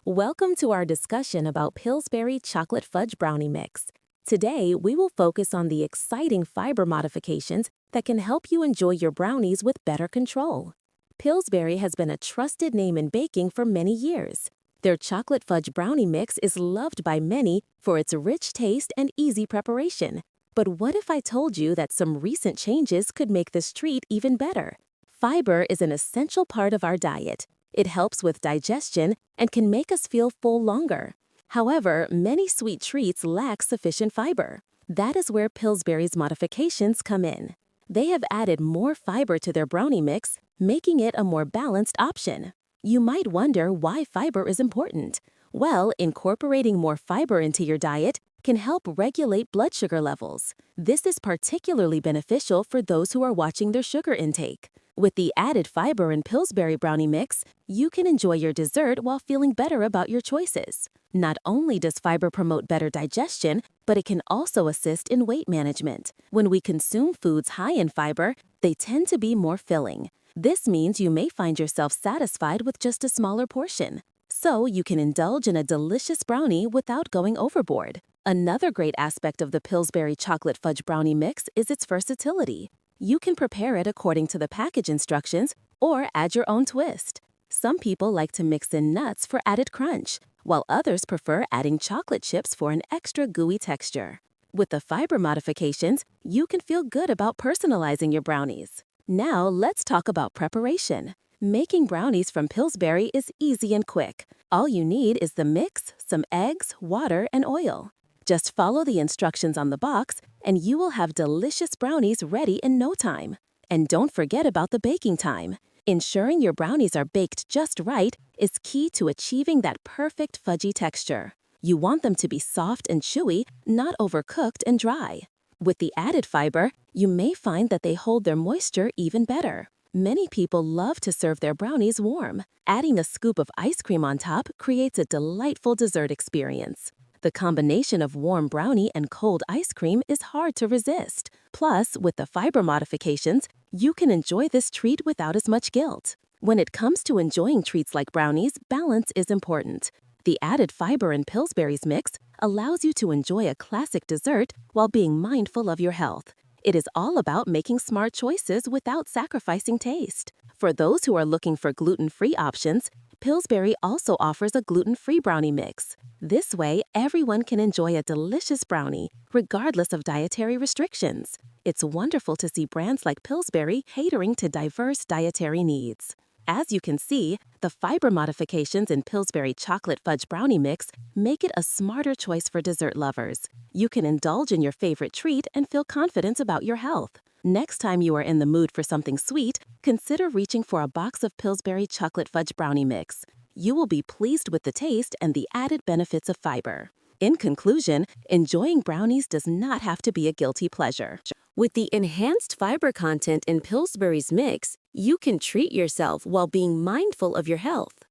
Welcome to our discussion about Pillsbury Chocolate Fudge Brownie Mix. Today, we will focus on the exciting fiber modifications that can help you enjoy your brownies with better control. Pillsbury has been a trusted name in baking for many years. Their chocolate fudge brownie mix is loved by many for its rich taste and easy preparation. But what if I told you that some recent changes could make this treat even better? Fiber is an essential part of our diet. It helps with digestion and can make us feel full longer. However, many sweet treats lack sufficient fiber. That is where Pillsbury's modifications come in. They have added more fiber to their brownie mix, making it a more balanced option. You might wonder why fiber is important. Well, incorporating more fiber into your diet can help regulate blood sugar levels. This is particularly beneficial for those who are watching their sugar intake. With the added fiber in Pillsbury brownie mix, you can enjoy your dessert while feeling better about your choices. Not only does fiber promote better digestion, but it can also assist in weight management. When we consume foods high in fiber, they tend to be more filling. This means you may find yourself satisfied with just a smaller portion. So you can indulge in a delicious brownie without going overboard. Another great aspect of the Pillsbury chocolate fudge brownie mix is its versatility. You can prepare it according to the package instructions or add your own twist. Some people like to mix in nuts for added crunch, while others prefer adding chocolate chips for an extra gooey texture. With the fiber modifications, you can feel good about personalizing your brownies. Now let's talk about preparation. Making brownies from Pillsbury is easy and quick. All you need is the mix, some eggs, water, and oil. Just follow the instructions on the box, and you will have delicious brownies ready in no time. And don't forget about the baking time. Ensuring your brownies are baked just right is key to achieving that perfect fudgy texture. You want them to be soft and chewy, not overcooked and dry. With the added fiber, you may find that they hold their moisture even better. Many people love to serve their brownies warm. Adding a scoop of ice cream on top creates a delightful dessert experience. The combination of warm brownie and cold ice cream is hard to resist. Plus, with the fiber modifications, you can enjoy this treat without as much guilt. When it comes to enjoying treats like brownies, balance is important. The added fiber in Pillsbury's mix allows you to enjoy a classic dessert while being mindful of your health. It is all about making smart choices without sacrificing taste. For those who are looking for gluten-free options, Pillsbury also offers a gluten-free brownie mix. This way, everyone can enjoy a delicious brownie, regardless of dietary restrictions. It's wonderful to see brands like Pillsbury catering to diverse dietary needs. As you can see, the fiber modifications in Pillsbury chocolate fudge brownie mix make it a smarter choice for dessert lovers. You can indulge in your favorite treat and feel confident about your health. Next time you are in the mood for something sweet, consider reaching for a box of Pillsbury chocolate fudge brownie mix. You will be pleased with the taste and the added benefits of fiber. In conclusion, enjoying brownies does not have to be a guilty pleasure. With the enhanced fiber content in Pillsbury's mix, you can treat yourself while being mindful of your health.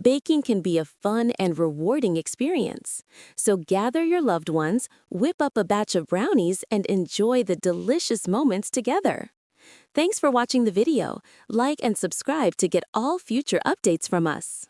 Baking can be a fun and rewarding experience. So gather your loved ones, whip up a batch of brownies, and enjoy the delicious moments together. Thanks for watching the video. Like and subscribe to get all future updates from us.